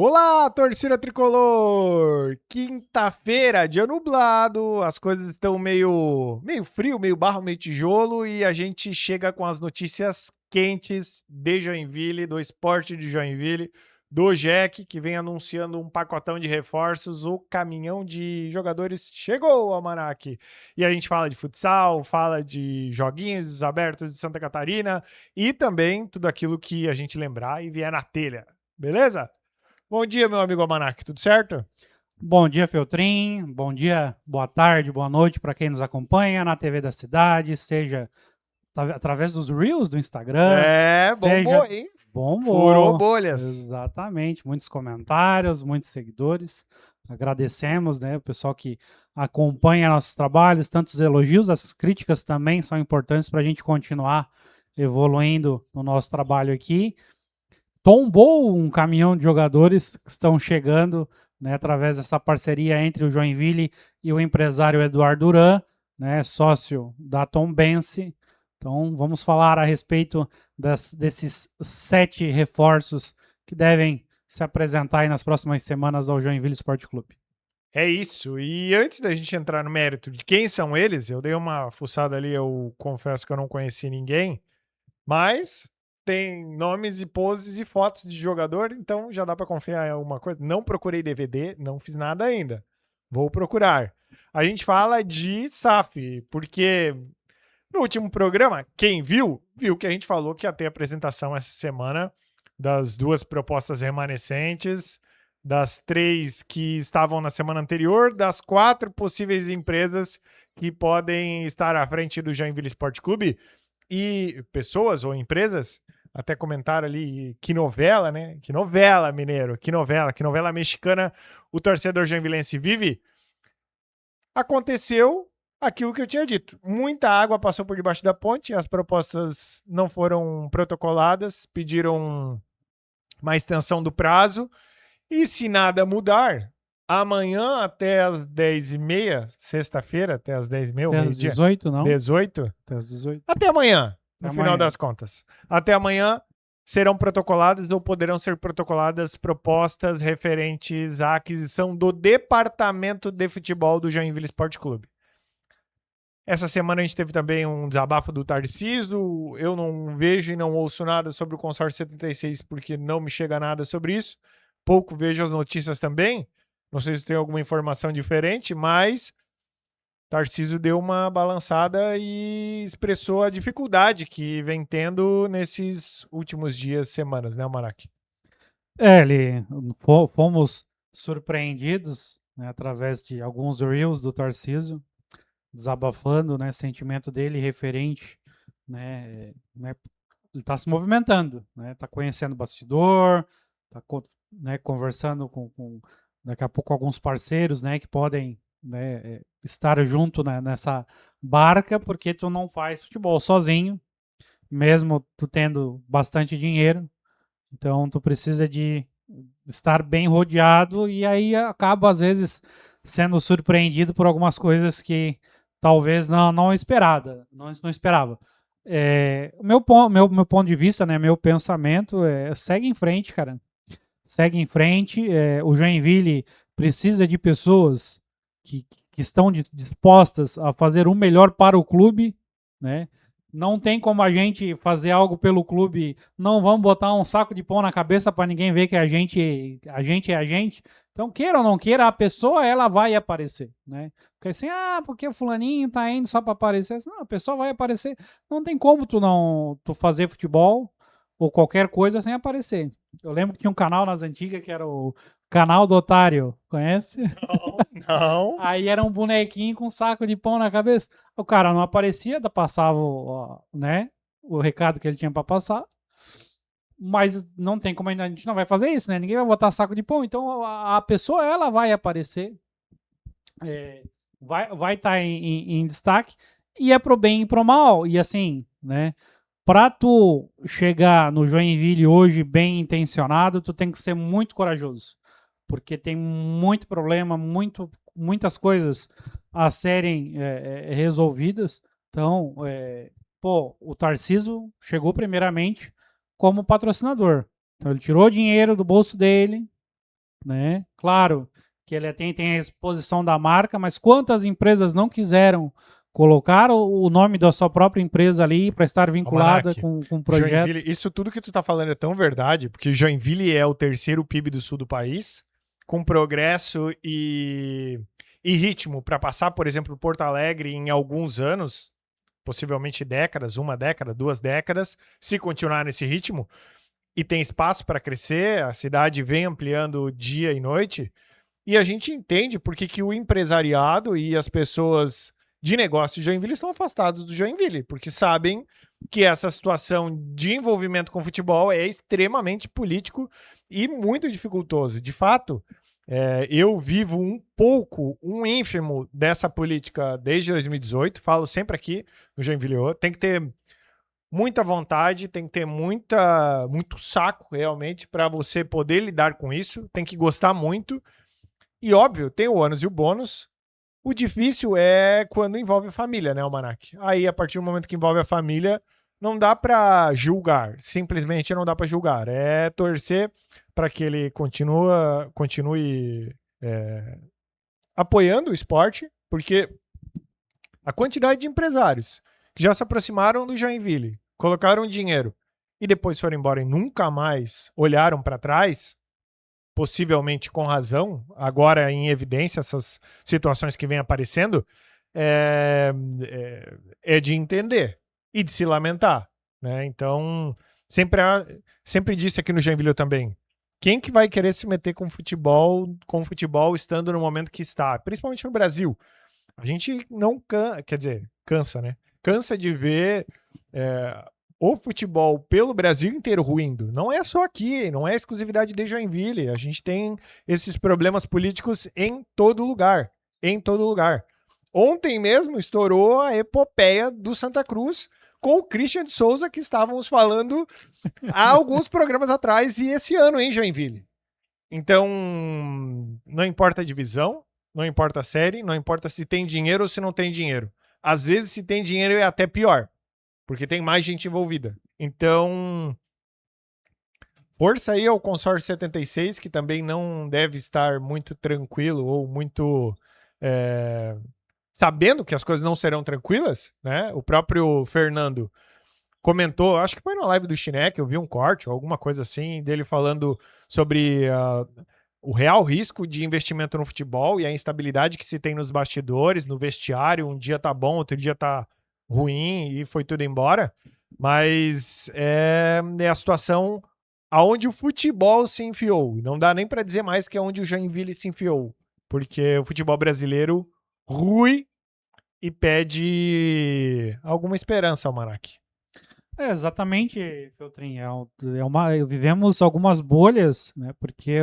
Olá, torcida tricolor! Quinta-feira, dia nublado, as coisas estão meio frio, meio barro, meio tijolo e a gente chega com as notícias quentes de Joinville, do esporte de Joinville, do Jack, que vem anunciando um pacotão de reforços. O caminhão de jogadores chegou, Almanac. E a gente fala de futsal, fala de joguinhos abertos de Santa Catarina e também tudo aquilo que a gente lembrar e vier na telha, beleza? Bom dia, meu amigo Almanac, tudo certo? Bom dia, Feltrin. Bom dia, boa tarde, boa noite para quem nos acompanha na TV da cidade, seja através dos Reels do Instagram, É, bombou, seja hein? Furou bombom. bolhas. Exatamente, muitos comentários, muitos seguidores. Agradecemos, né, o pessoal que acompanha nossos trabalhos, tantos elogios, as críticas também são importantes para a gente continuar evoluindo no nosso trabalho aqui. Tombou um caminhão de jogadores que estão chegando, né, através dessa parceria entre o Joinville e o empresário Eduardo Duran, né, sócio da Tombense. Então, vamos falar a respeito desses 7 reforços que devem se apresentar aí nas próximas semanas ao Joinville Esporte Clube. É isso. E antes da gente entrar no mérito de quem são eles, eu dei uma fuçada ali, eu confesso que eu não conheci ninguém, mas tem nomes e poses e fotos de jogador, então já dá para confiar em alguma coisa. Não procurei DVD, não fiz nada ainda. Vou procurar. A gente fala de SAF, porque no último programa, quem viu que a gente falou que ia ter apresentação essa semana das 2 propostas remanescentes, das 3 que estavam na semana anterior, das 4 possíveis empresas que podem estar à frente do Joinville Esporte Clube e pessoas ou empresas. Até comentaram ali, que novela, né? Que novela, mineiro, que novela mexicana o torcedor joinvilense vive. Aconteceu aquilo que eu tinha dito. Muita água passou por debaixo da ponte, as propostas não foram protocoladas, pediram uma extensão do prazo, e se nada mudar, amanhã até as 10h30, sexta-feira, até as 10h30, Até às meio-dia, 18, não? 18, Até às 18. até amanhã, Até no final amanhã. das contas. Até amanhã serão protocoladas ou poderão ser protocoladas propostas referentes à aquisição do departamento de futebol do Joinville Esporte Clube. Essa semana a gente teve também um desabafo do Tarciso. Eu não vejo e não ouço nada sobre o consórcio 76 porque não me chega nada sobre isso. Pouco vejo as notícias também. Não sei se tem alguma informação diferente, mas Tarciso deu uma balançada e expressou a dificuldade que vem tendo nesses últimos dias, semanas, né, Almanac? Fomos surpreendidos, né, através de alguns Reels do Tarciso, desabafando, né, sentimento dele referente, né, ele está se movimentando, né, está conhecendo o bastidor, está né, conversando com daqui a pouco alguns parceiros, né, que podem, né, estar junto, né, nessa barca, porque tu não faz futebol sozinho, mesmo tu tendo bastante dinheiro, então tu precisa de estar bem rodeado e aí acaba às vezes sendo surpreendido por algumas coisas que talvez não esperada, não esperava. Meu ponto de vista, né, meu pensamento segue em frente, cara. Segue em frente. O Joinville precisa de pessoas que estão dispostas a fazer o melhor para o clube, né? Não tem como a gente fazer algo pelo clube, não vamos botar um saco de pão na cabeça para ninguém ver que a gente é a gente. Então, queira ou não queira, a pessoa ela vai aparecer, né? Porque assim, porque o fulaninho tá indo só para aparecer. Não, a pessoa vai aparecer. Não tem como tu fazer futebol ou qualquer coisa sem aparecer. Eu lembro que tinha um canal nas antigas que era o Canal do Otário, conhece? Não, não. Aí era um bonequinho com um saco de pão na cabeça. O cara não aparecia, passava né, o recado que ele tinha para passar. Mas não tem como a gente não vai fazer isso, né? Ninguém vai botar saco de pão. Então a pessoa ela vai aparecer, vai estar em destaque e é pro bem e pro mal. E assim, né? Pra tu chegar no Joinville hoje bem intencionado, tu tem que ser muito corajoso. Porque tem muito problema, muitas coisas a serem resolvidas. Então, o Tarciso chegou primeiramente como patrocinador. Então, ele tirou dinheiro do bolso dele, né? Claro que ele tem a exposição da marca, mas quantas empresas não quiseram colocar o nome da sua própria empresa ali para estar vinculada Almanac, com o projeto? Joinville, isso tudo que tu tá falando é tão verdade, porque Joinville é o terceiro PIB do sul do país, com progresso e ritmo para passar, por exemplo, Porto Alegre em alguns anos, possivelmente décadas, 1 década, 2 décadas, se continuar nesse ritmo, e tem espaço para crescer, a cidade vem ampliando dia e noite, e a gente entende por que o empresariado e as pessoas de negócio de Joinville estão afastados do Joinville, porque sabem que essa situação de envolvimento com futebol é extremamente político e muito dificultoso. De fato, eu vivo um ínfimo dessa política desde 2018, falo sempre aqui no Joinville, tem que ter muita vontade, tem que ter muito saco realmente para você poder lidar com isso, tem que gostar muito. E óbvio, tem o ônus e o bônus. O difícil é quando envolve a família, né, Almanac? Aí, a partir do momento que envolve a família, não dá pra julgar. Simplesmente não dá pra julgar. É torcer para que ele continue apoiando o esporte, porque a quantidade de empresários que já se aproximaram do Joinville, colocaram dinheiro e depois foram embora e nunca mais olharam para trás, possivelmente com razão, agora em evidência essas situações que vêm aparecendo, é de entender e de se lamentar, né? Então, sempre disse aqui no Joinville também, quem que vai querer se meter com futebol estando no momento que está, principalmente no Brasil? A gente não cansa, né? Cansa de ver o futebol pelo Brasil inteiro ruindo. Não é só aqui, não é exclusividade de Joinville. A gente tem esses problemas políticos em todo lugar. Em todo lugar. Ontem mesmo estourou a epopeia do Santa Cruz com o Christian de Souza, que estávamos falando há alguns programas atrás e esse ano em Joinville. Então, não importa a divisão, não importa a série, não importa se tem dinheiro ou se não tem dinheiro. Às vezes, se tem dinheiro, é até pior, porque tem mais gente envolvida. Então, força aí ao consórcio 76, que também não deve estar muito tranquilo ou muito sabendo que as coisas não serão tranquilas, né? O próprio Fernando comentou, acho que foi na live do Chineque, eu vi um corte, alguma coisa assim, dele falando sobre o real risco de investimento no futebol e a instabilidade que se tem nos bastidores, no vestiário, um dia tá bom, outro dia tá ruim e foi tudo embora, mas é a situação aonde o futebol se enfiou. Não dá nem para dizer mais que é onde o Joinville se enfiou, porque o futebol brasileiro rui e pede alguma esperança, Almanac. Exatamente, Feltrin. Vivemos algumas bolhas, né, porque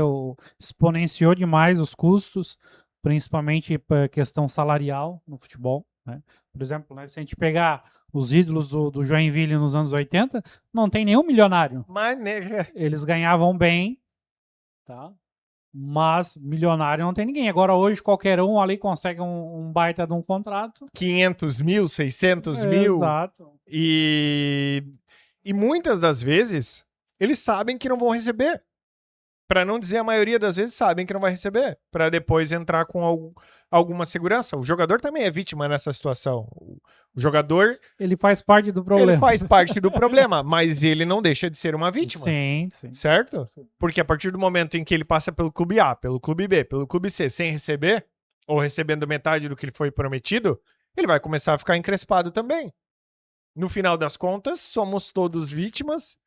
exponenciou demais os custos, principalmente para questão salarial no futebol. Né? Por exemplo, né, se a gente pegar os ídolos do Joinville nos anos 80, não tem nenhum milionário. Mas, né? Eles ganhavam bem, tá? Mas milionário não tem ninguém. Agora hoje qualquer um ali consegue um baita de um contrato. 500 mil, 600 mil. Exato. E muitas das vezes eles sabem que não vão receber. Para não dizer a maioria das vezes sabem que não vai receber. Para depois entrar com alguma segurança. O jogador também é vítima nessa situação. O jogador... Ele faz parte do problema. Ele faz parte do problema, mas ele não deixa de ser uma vítima. Sim, sim. Certo? Porque a partir do momento em que ele passa pelo clube A, pelo clube B, pelo clube C, sem receber, ou recebendo metade do que lhe foi prometido, ele vai começar a ficar encrespado também. No final das contas, somos todos vítimas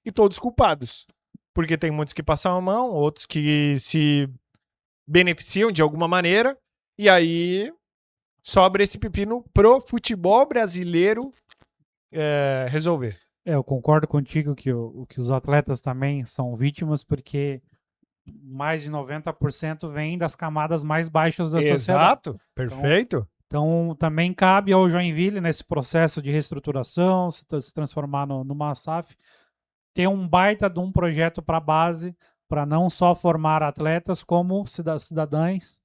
e todos culpados. Porque tem muitos que passam a mão, outros que se beneficiam de alguma maneira, e aí sobra esse pepino pro futebol brasileiro resolver. Eu concordo contigo que os atletas também são vítimas, porque mais de 90% vem das camadas mais baixas da sociedade. Exato, perfeito. Então, também cabe ao Joinville, nesse processo de reestruturação, se transformar numa SAF, ter um baita de um projeto para a base, para não só formar atletas, como cidadãs,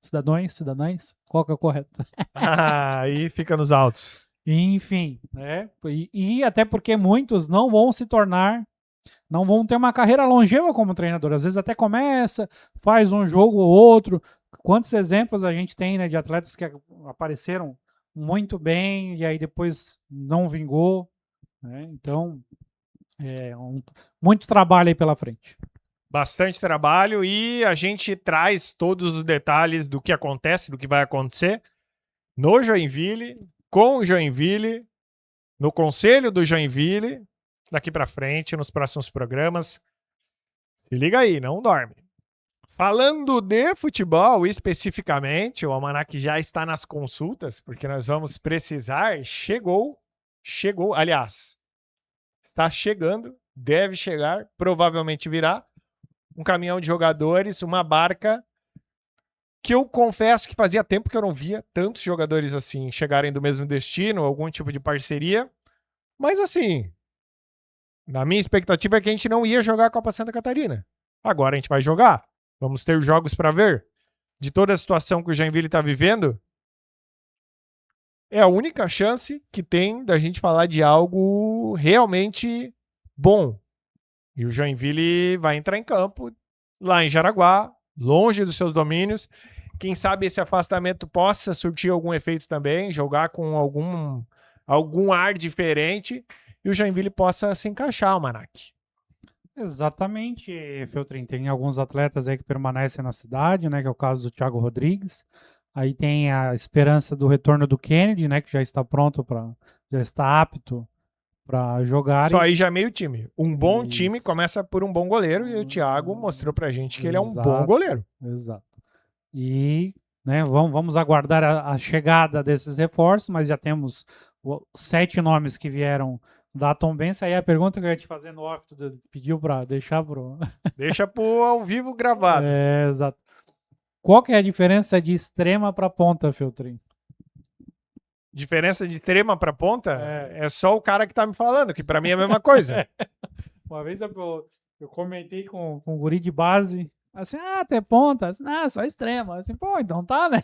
qual que é o correto? Aí fica nos altos. Enfim, né? E até porque muitos não vão se tornar não vão ter uma carreira longeva como treinador. Às vezes até começa, faz um jogo ou outro. Quantos exemplos a gente tem, né, de atletas que apareceram muito bem e aí depois não vingou, né? Então, muito trabalho aí pela frente. Bastante trabalho e a gente traz todos os detalhes do que acontece, do que vai acontecer no Joinville, com o Joinville, no Conselho do Joinville, daqui para frente, nos próximos programas. Se liga aí, não dorme. Falando de futebol especificamente, o Almanac já está nas consultas, porque nós vamos precisar. Chegou, aliás, está chegando, deve chegar, provavelmente virá um caminhão de jogadores, uma barca, que eu confesso que fazia tempo que eu não via tantos jogadores assim chegarem do mesmo destino, algum tipo de parceria, mas assim, na minha expectativa é que a gente não ia jogar a Copa Santa Catarina. Agora a gente vai jogar. Vamos ter jogos para ver. De toda a situação que o Joinville está vivendo, é a única chance que tem da gente falar de algo realmente bom. E o Joinville vai entrar em campo lá em Jaraguá, longe dos seus domínios. Quem sabe esse afastamento possa surtir algum efeito também, jogar com algum ar diferente e o Joinville possa se encaixar, o Manac. Exatamente, Feltrin. Tem alguns atletas aí que permanecem na cidade, né? Que é o caso do Thiago Rodrigues. Aí tem a esperança do retorno do Kennedy, né? Que já está pronto já está apto para jogar. Só aí já é meio time. Um bom Isso. time começa por um bom goleiro e o Thiago mostrou pra gente que ele é um bom goleiro. Exato. E, né, vamos aguardar a chegada desses reforços, mas já temos 7 nomes que vieram da Tombense. Aí a pergunta que eu ia te fazer no off, tu pediu para deixar pro... Deixa pro ao vivo gravado. Exato. Qual que é a diferença de extrema para ponta, Feltrin? Diferença de extrema para ponta é só o cara que tá me falando, que para mim é a mesma coisa. Uma vez eu comentei com o guri de base, assim, tem ponta, assim, só extrema, assim, pô, então tá, né?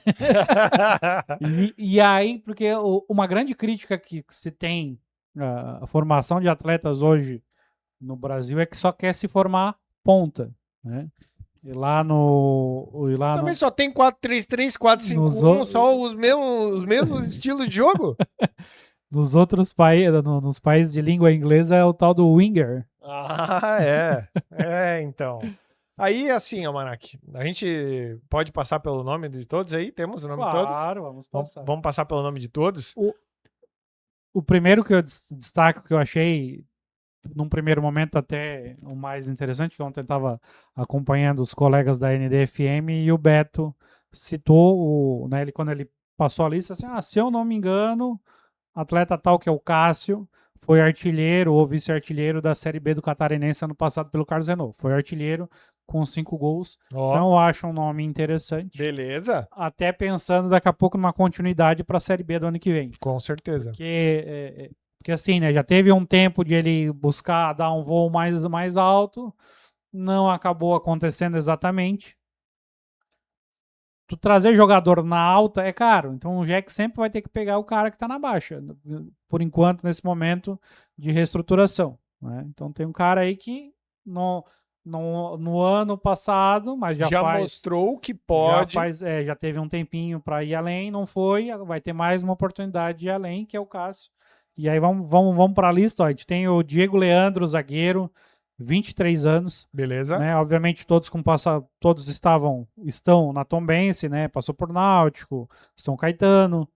e aí, porque uma grande crítica que se tem a formação de atletas hoje no Brasil é que só quer se formar ponta, né? E lá Também só tem 4-3-3, 4-5-1, só os mesmos estilos de jogo? Nos outros países, nos países de língua inglesa é o tal do winger. Ah, então. Aí, assim, Almanac, a gente pode passar pelo nome de todos aí? Temos o nome de todos? Claro, vamos passar. Vamos passar pelo nome de todos? O primeiro que eu destaco, que eu achei num primeiro momento até o mais interessante, que ontem eu estava acompanhando os colegas da NDFM e o Beto citou, né, quando ele passou a lista, assim, se eu não me engano, atleta tal que é o Cássio, foi artilheiro ou vice-artilheiro da Série B do Catarinense ano passado pelo Carlos Renault. Foi artilheiro com 5 gols. Então eu acho um nome interessante. Beleza. Até pensando daqui a pouco numa continuidade para a Série B do ano que vem. Com certeza. Porque assim, né, já teve um tempo de ele buscar dar um voo mais alto, não acabou acontecendo exatamente. Tu trazer jogador na alta é caro, então o Jack sempre vai ter que pegar o cara que tá na baixa, por enquanto, nesse momento de reestruturação, né? Então tem um cara aí que no ano passado, mas já mostrou que pode. Já teve um tempinho para ir além, não foi, vai ter mais uma oportunidade de ir além, que é o Cássio. E aí vamos para a lista, ó. A gente tem o Diego Leandro, zagueiro, 23 anos. Beleza. Né? Obviamente todos estão na Tombense, né? Passou por Náutico, São Caetano.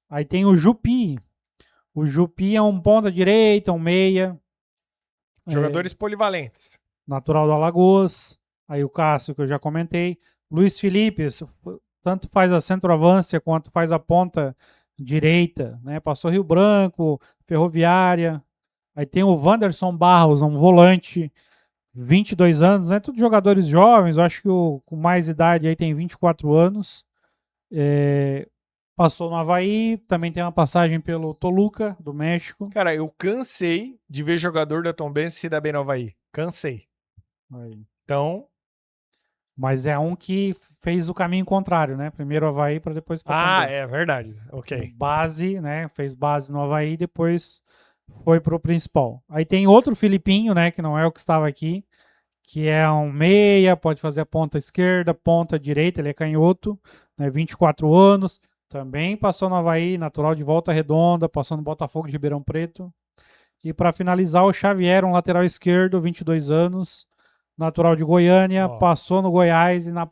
Aí tem o Jupi. O Jupi é um ponta direita, um meia. Jogadores polivalentes. Natural do Alagoas. Aí o Cássio, que eu já comentei. Luiz Felipe, tanto faz a centroavância quanto faz a ponta direita, né? Passou Rio Branco, Ferroviária. Aí tem o Wanderson Barros, um volante, 22 anos, né? Todos jogadores jovens, eu acho que com mais idade aí tem 24 anos. Passou no Avaí, também tem uma passagem pelo Toluca, do México. Cara, eu cansei de ver jogador da Tombense se dar bem no Avaí. Cansei. Aí. Então... Mas é um que fez o caminho contrário, né? Primeiro o Avaí para depois para Tombense. É verdade. Ok. Base, né? Fez base no Avaí, depois foi pro principal. Aí tem outro Filipinho, né, que não é o que estava aqui, que é um meia, pode fazer a ponta esquerda, ponta direita, ele é canhoto, né, 24 anos, também passou no Avaí, natural de Volta Redonda, passou no Botafogo de Ribeirão Preto. E para finalizar, o Xavier, um lateral esquerdo, 22 anos, natural de Goiânia, Ó, passou no Goiás e na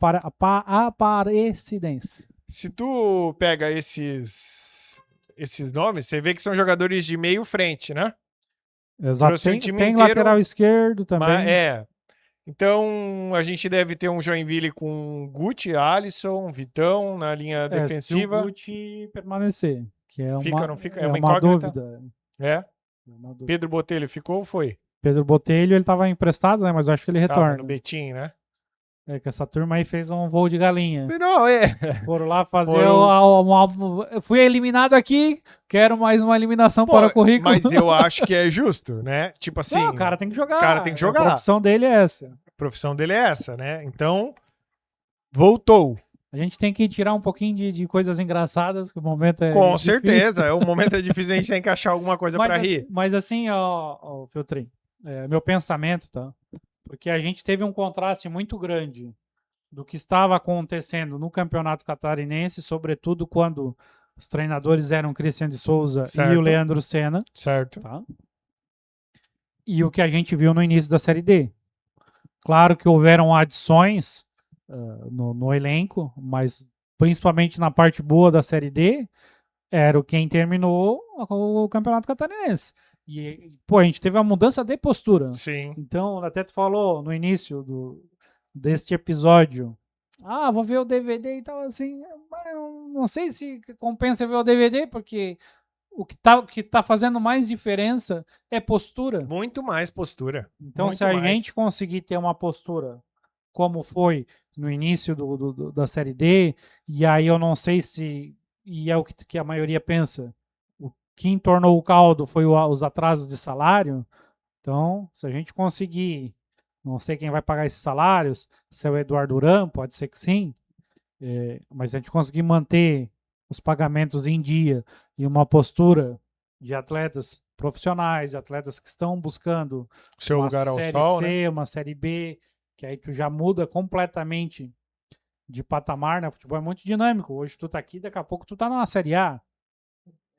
Aparecidense. se tu pega esses nomes, você vê que são jogadores de meio frente, né? Exato. Trouxe um time Tem inteiro, lateral esquerdo também. é. Então, a gente deve ter um Joinville com Guti, Alisson, Vitão na linha Se o defensiva. Guti permanecer, que é Fica ou uma, não fica? É é uma uma incógnita. dúvida. É. É uma dúvida. Pedro Botelho ficou ou foi? Pedro Botelho, ele estava emprestado, né? Mas eu acho que ele Tava retorna. no Betim, né? É que essa turma aí fez um voo de galinha. Não, é. Foram lá fazer Foram- fui eliminado aqui, quero mais uma eliminação Pô, para o currículo. mas eu acho que é justo, né? Tipo assim, Não, o cara tem que jogar. o cara tem que jogar. A profissão dele é essa. A profissão dele é essa, né? Então, voltou. A gente tem que tirar um pouquinho de coisas engraçadas, que o momento é Com difícil. certeza. O momento é difícil, a gente tem que achar alguma coisa pra rir. Mas assim, ó Filtrinho, meu pensamento, tá? Porque a gente teve um contraste muito grande do que estava acontecendo no Campeonato Catarinense, sobretudo quando os treinadores eram Cristian de Souza e Certo. o Leandro Senna, Certo. tá? E o que a gente viu no início da Série D. Claro que houveram adições no elenco, mas principalmente na parte boa da Série D, era quem terminou o Campeonato Catarinense. E, pô, a gente teve uma mudança de postura. Sim. Então, até tu falou no início deste episódio, vou ver o DVD e tal, assim, mas eu não sei se compensa ver o DVD, porque o que tá fazendo mais diferença é postura. Muito mais postura. Então, Muito se a mais. gente conseguir ter uma postura como foi no início da Série D, e aí eu não sei se, e é o que a maioria pensa, o que entornou o caldo foi os atrasos de salário. Então, se a gente conseguir, não sei quem vai pagar esses salários, se é o Eduardo Duran, pode ser que sim, mas se a gente conseguir manter os pagamentos em dia e uma postura de atletas profissionais, de atletas que estão buscando Seu uma lugar ao série sol, C, né? uma série B, que aí tu já muda completamente de patamar, né? O futebol é muito dinâmico. Hoje tu tá aqui, daqui a pouco tu tá numa série A.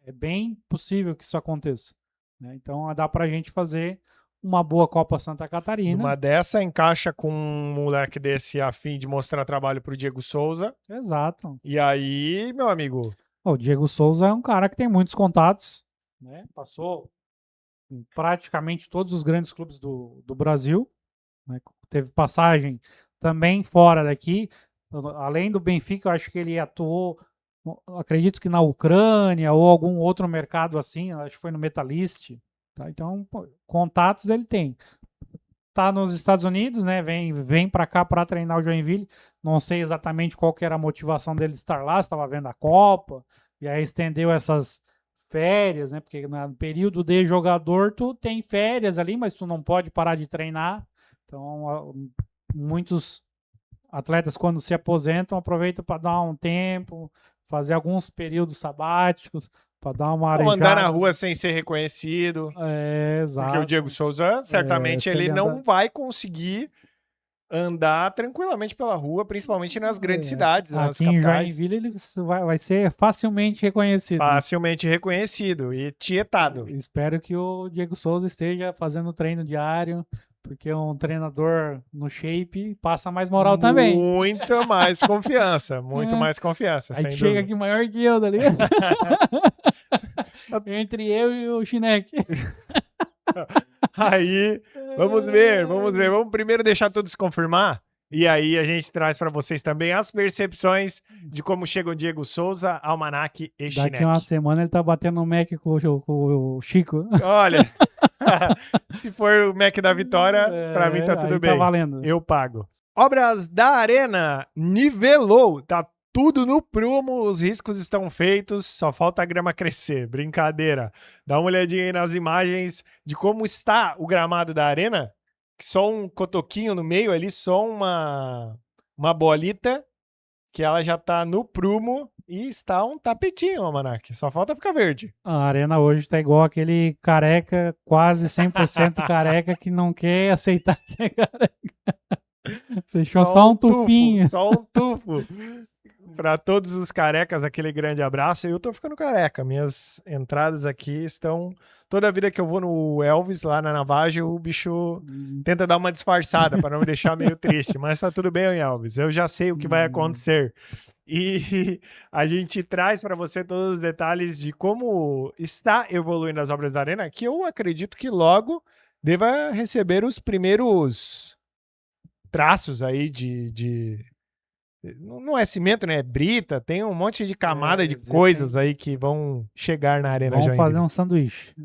É bem possível que isso aconteça, né? Então dá pra gente fazer uma boa Copa Santa Catarina. Uma dessa encaixa com um moleque desse a fim de mostrar trabalho pro Diego Souza. Exato. E aí, meu amigo, O Diego Souza é um cara que tem muitos contatos, né? Passou em praticamente todos os grandes clubes do Brasil, né? Teve passagem também fora daqui. Além do Benfica, eu acho que ele atuou, acredito que na Ucrânia ou algum outro mercado assim, acho que foi no Metalist. Tá? Então, pô, contatos ele tem. Tá nos Estados Unidos, né? Vem para cá para treinar o Joinville. Não sei exatamente qual que era a motivação dele estar lá, estava vendo a Copa, e aí estendeu essas férias, né? Porque no período de jogador tu tem férias ali, mas tu não pode parar de treinar. Então, muitos atletas quando se aposentam aproveitam para dar um tempo, fazer alguns períodos sabáticos, para dar uma ou andar na arejada. rua sem ser reconhecido. Exato. Porque o Diego Souza, certamente, se ele ele não anda- vai conseguir andar tranquilamente pela rua, principalmente nas grandes cidades, nas Aqui em capitais. Joinville ele vai ser facilmente reconhecido. Facilmente reconhecido e tietado. Espero que o Diego Souza esteja fazendo treino diário, porque um treinador no shape passa mais moral também. Muita mais confiança, muito É. mais confiança, Aí sem chega dúvida. aqui maior que eu, dali. Entre eu e o Chineque. Aí, vamos ver. Vamos primeiro deixar tudo se confirmar. E aí a gente traz para vocês também as percepções de como chega o Diego Souza, Almanac e Daqui Chineque. uma semana ele tá batendo no Mac com o Chico. Olha, se for o Mac da Vitória, para mim tá tudo aí bem. Tá valendo. Eu pago. Obras da Arena nivelou, tá tudo no prumo, os riscos estão feitos, só falta a grama crescer. Brincadeira. Dá uma olhadinha aí nas imagens de como está o gramado da Arena. Só um cotoquinho no meio ali, só uma bolita, que ela já tá no prumo. e está um tapetinho, Almanac. Só falta ficar verde. A arena hoje tá igual aquele careca, quase 100% careca, que não quer aceitar que é careca. Deixou Só só um um tufo, tupinho. só um tufo. Para todos os carecas, aquele grande abraço. Eu tô ficando careca. Minhas entradas aqui estão. Toda vida que eu vou no Elvis, lá na Navagem, o bicho tenta dar uma disfarçada para não me deixar meio triste. Mas tá tudo bem, Elvis. Eu já sei o que vai acontecer. E a gente traz para você todos os detalhes de como está evoluindo as obras da Arena, que eu acredito que logo deva receber os primeiros traços aí não é cimento, né? É brita, tem um monte de camada de coisas aí que vão chegar na Arena Vamos fazer Joinville. um sanduíche.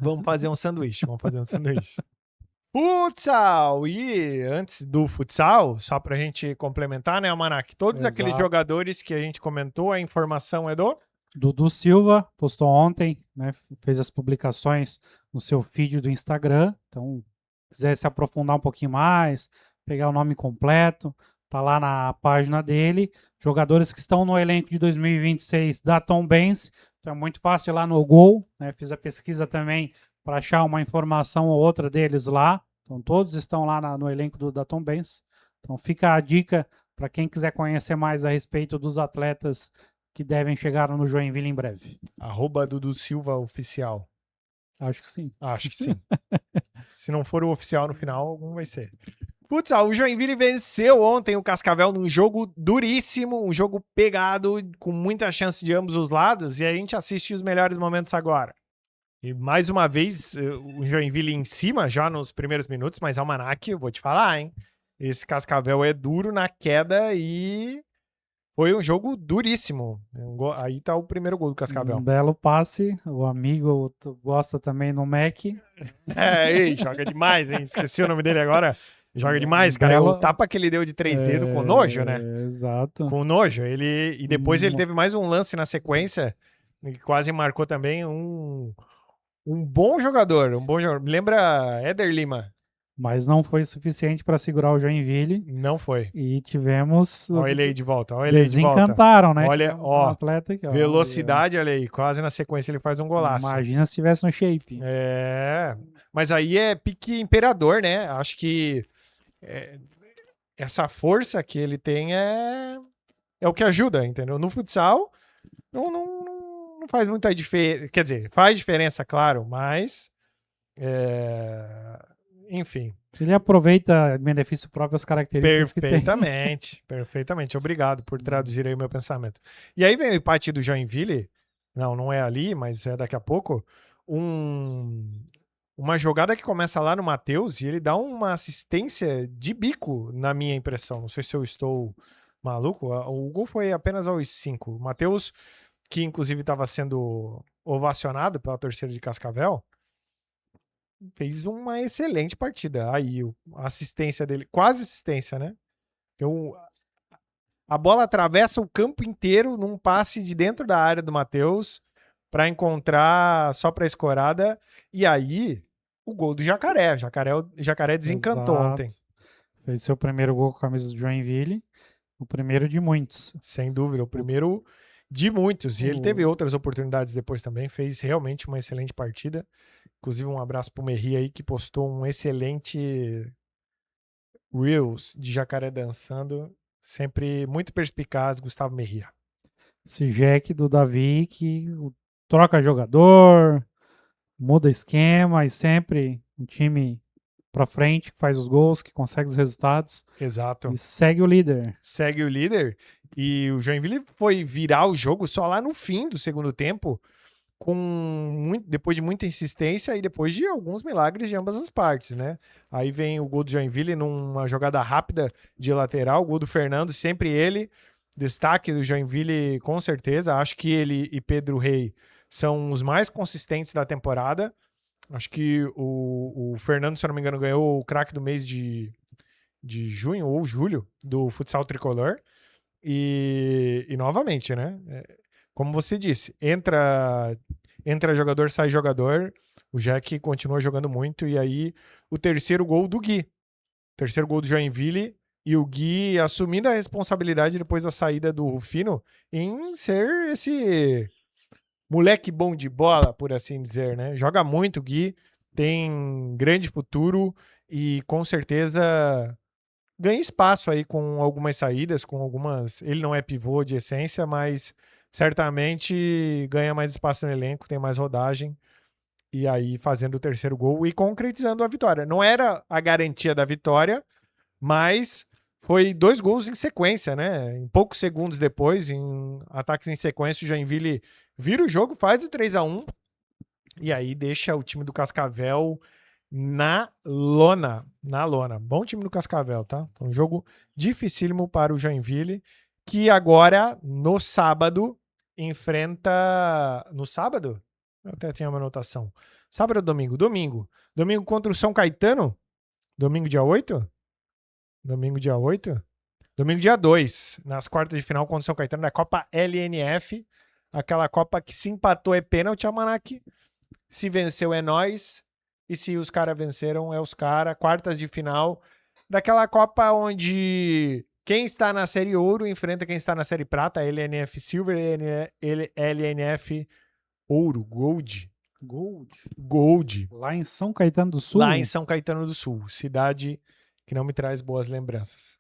Vamos fazer um sanduíche, vamos fazer um sanduíche. Futsal! E antes do futsal, só pra gente complementar, né, Almanac? Todos aqueles Exato. jogadores que a gente comentou, a informação é do... Dudu Silva postou ontem, né? Fez as publicações no seu feed do Instagram. Então, se quiser se aprofundar um pouquinho mais, pegar o nome completo, tá lá na página dele. Jogadores que estão no elenco de 2026 da Tom Benz. Então é muito fácil ir lá no Gol, né? Fiz a pesquisa também para achar uma informação ou outra deles lá. Então todos estão lá no elenco da Tom Benz. Então fica a dica para quem quiser conhecer mais a respeito dos atletas que devem chegar no Joinville em breve. @Dudu Silva Oficial. Acho que sim. Acho que sim. Se não for o oficial no final, algum vai ser. Putz, o Joinville venceu ontem o Cascavel num jogo duríssimo, um jogo pegado, com muita chance de ambos os lados, e a gente assiste os melhores momentos agora. E mais uma vez, o Joinville em cima já nos primeiros minutos, mas Almanac, eu vou te falar, hein? Esse Cascavel é duro na queda e foi um jogo duríssimo. Aí tá o primeiro gol do Cascavel. Um belo passe, o amigo gosta também no Mac. Ei, joga demais, hein? Esqueci o nome dele agora. Joga demais, cara. Belo... O tapa que ele deu de 3 dedos com nojo, né? Exato. Com nojo. E depois ele teve mais um lance na sequência, que quase marcou também um bom jogador. Um bom jogador. Lembra Éder Lima? Mas não foi suficiente para segurar o Joinville. Não foi. E tivemos. Olha ele aí de volta. Olha ele aí de volta. Desencantaram, né? Olha, tivemos um atleta aqui, ó. Velocidade, olha aí. Quase na sequência ele faz um golaço. Imagina se tivesse um shape. Mas aí é pique imperador, né? Acho que essa força que ele tem é o que ajuda, entendeu? No futsal, não faz muita diferença. Quer dizer, faz diferença, claro, mas. Enfim. Ele aproveita em benefício próprio as características que tem. Perfeitamente. Obrigado por traduzir aí o meu pensamento. E aí vem o empate do Joinville. Não é ali, mas é daqui a pouco. Uma jogada que começa lá no Matheus e ele dá uma assistência de bico, na minha impressão. Não sei se eu estou maluco. O gol foi apenas aos 5. O Matheus, que inclusive estava sendo ovacionado pela torcida de Cascavel, fez uma excelente partida. Aí, a assistência dele, quase assistência, né? A bola atravessa o campo inteiro num passe de dentro da área do Matheus para encontrar só para escorada. E aí, o gol do Jacaré. Jacaré desencantou ontem. Fez seu primeiro gol com a camisa do Joinville. O primeiro de muitos. Sem dúvida, o primeiro de muitos. E ele teve outras oportunidades depois também. Fez realmente uma excelente partida. Inclusive, um abraço pro Merri aí, que postou um excelente Reels de Jacaré dançando. Sempre muito perspicaz, Gustavo Merria. Esse Jack do Davi que troca jogador, muda esquema e sempre um time pra frente, que faz os gols, que consegue os resultados. Exato. E segue o líder. Segue o líder. E o Joinville foi virar o jogo só lá no fim do segundo tempo, depois de muita insistência e depois de alguns milagres de ambas as partes, né? Aí vem o gol do Joinville numa jogada rápida de lateral, o gol do Fernando, sempre ele. Destaque do Joinville, com certeza. Acho que ele e Pedro Rey são os mais consistentes da temporada. Acho que o Fernando, se eu não me engano, ganhou o craque do mês de junho ou julho do futsal tricolor. E novamente, né? Como você disse, entra jogador, sai jogador. O Jack continua jogando muito. E aí, o terceiro gol do Gui. O terceiro gol do Joinville E o Gui assumindo a responsabilidade depois da saída do Rufino em ser esse moleque bom de bola, por assim dizer, né? Joga muito o Gui, tem grande futuro e com certeza ganha espaço aí com algumas saídas, com algumas... Ele não é pivô de essência, mas certamente ganha mais espaço no elenco, tem mais rodagem. E aí fazendo o terceiro gol e concretizando a vitória. Não era a garantia da vitória, mas foi 2 gols em sequência, né? Em poucos segundos depois, em ataques em sequência, o Joinville vira o jogo, faz o 3-1 e aí deixa o time do Cascavel na lona. Na lona. Bom time do Cascavel, tá? Foi um jogo dificílimo para o Joinville, que agora, no sábado, enfrenta... No sábado? Eu até tinha uma anotação. Sábado ou domingo? Domingo. Domingo contra o São Caetano? Domingo dia 8? Domingo dia 8? Domingo dia 2, nas quartas de final contra o São Caetano da Copa LNF. Aquela Copa que se empatou é pênalti, Almanac. Se venceu é nós. E se os caras venceram é os caras. Quartas de final daquela Copa onde quem está na série ouro enfrenta quem está na série prata, LNF Silver, LNF Ouro, Gold. Gold. Lá em São Caetano do Sul? Lá em São Caetano do Sul, cidade que não me traz boas lembranças.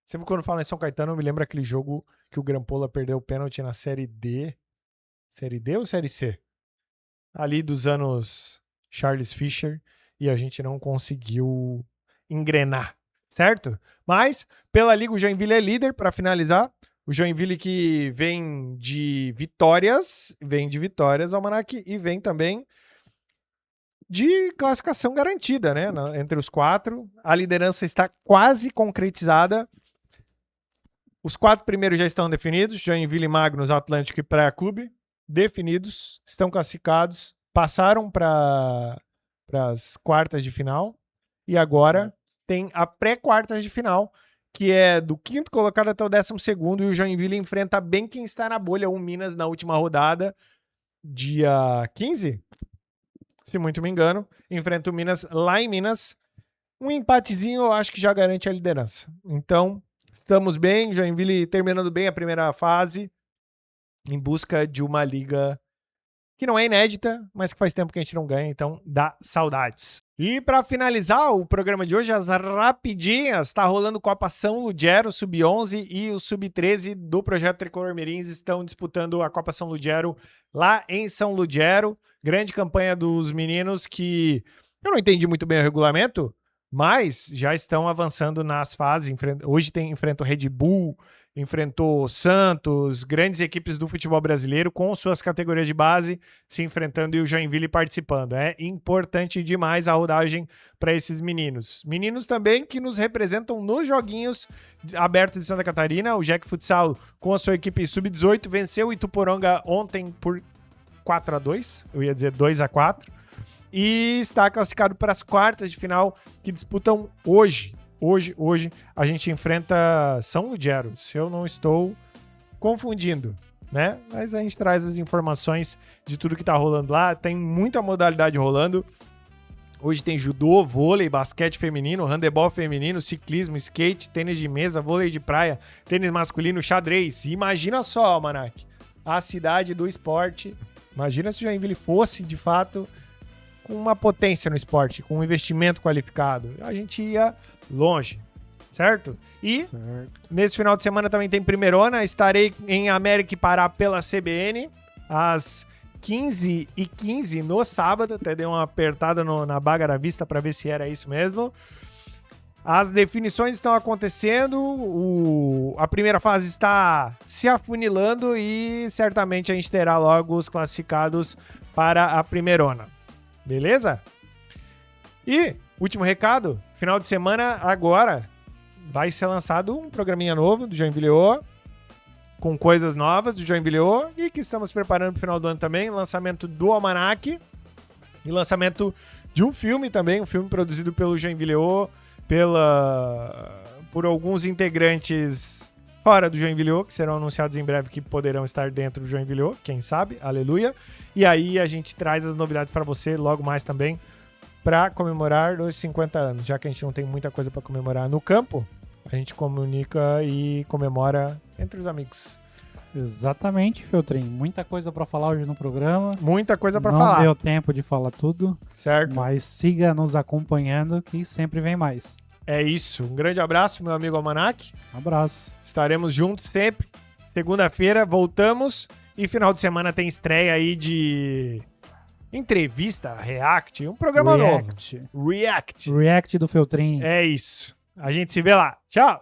Sempre quando falo em São Caetano, eu me lembro aquele jogo que o Grampola perdeu o pênalti na Série D. Série D ou Série C? Ali dos anos Charles Fischer, e a gente não conseguiu engrenar, certo? Mas, pela Liga, o Joinville é líder, para finalizar. O Joinville que vem de vitórias, Almanac, e vem também de classificação garantida, né? Entre os 4. A liderança está quase concretizada. Os 4 primeiros já estão definidos. Joinville, Magnus, Atlântico e Praia Clube. Definidos, estão classificados, passaram para as quartas de final. E agora tem a pré-quartas de final, que é do 5º colocado até o 12º. E o Joinville enfrenta bem quem está na bolha, o Minas, na última rodada, dia 15? Se muito me engano, enfrenta o Minas lá em Minas. Um empatezinho eu acho que já garante a liderança. Então, estamos bem, Joinville terminando bem a primeira fase, em busca de uma liga que não é inédita, mas que faz tempo que a gente não ganha, então dá saudades. E para finalizar o programa de hoje, as rapidinhas, tá rolando Copa São Ludgero, Sub-11 e o Sub-13 do Projeto Tricolor Mirins estão disputando a Copa São Ludgero lá em São Ludgero. Grande campanha dos meninos que eu não entendi muito bem o regulamento, mas já estão avançando nas fases. Hoje enfrenta o Red Bull, enfrentou o Santos, grandes equipes do futebol brasileiro com suas categorias de base se enfrentando e o Joinville participando. É importante demais a rodagem para esses meninos. Meninos também que nos representam nos joguinhos abertos de Santa Catarina. O Jack Futsal com a sua equipe Sub-18 venceu o Ituporanga ontem por 4-2, eu ia dizer 2-4. E está classificado para as quartas de final que disputam hoje. Hoje a gente enfrenta São Ludgero, se eu não estou confundindo, né? Mas a gente traz as informações de tudo que tá rolando lá. Tem muita modalidade rolando. Hoje tem judô, vôlei, basquete feminino, handebol feminino, ciclismo, skate, tênis de mesa, vôlei de praia, tênis masculino, xadrez. Imagina só, Almanac, a cidade do esporte. Imagina se o Joinville fosse, de fato, com uma potência no esporte, com um investimento qualificado. A gente ia longe, certo? E nesse final de semana também tem Primeirona. Estarei em América e Pará pela CBN às 15h15 no sábado. Até dei uma apertada na baga da vista para ver se era isso mesmo. As definições estão acontecendo, a primeira fase está se afunilando e certamente a gente terá logo os classificados para a Primeirona. Beleza? E, último recado, final de semana agora vai ser lançado um programinha novo do Joinville O, com coisas novas do Joinville O e que estamos preparando para o final do ano também, lançamento do Almanac e lançamento de um filme também, um filme produzido pelo Joinville O, por alguns integrantes fora do Joinville O, que serão anunciados em breve que poderão estar dentro do Joinville O, quem sabe, aleluia. E aí a gente traz as novidades para você logo mais também, para comemorar os 50 anos. Já que a gente não tem muita coisa para comemorar no campo, A gente comunica e comemora entre os amigos. Exatamente, Feltrin. Muita coisa pra falar hoje no programa. Muita coisa pra Não falar. deu tempo de falar tudo, Certo? mas siga nos acompanhando que sempre vem mais. É isso. Um grande abraço, meu amigo Almanac. Abraço. Estaremos juntos sempre. Segunda-feira voltamos. E final de semana tem estreia aí de entrevista, React, um programa novo. React. React. React do Feltrin. É isso. A gente se vê lá. Tchau.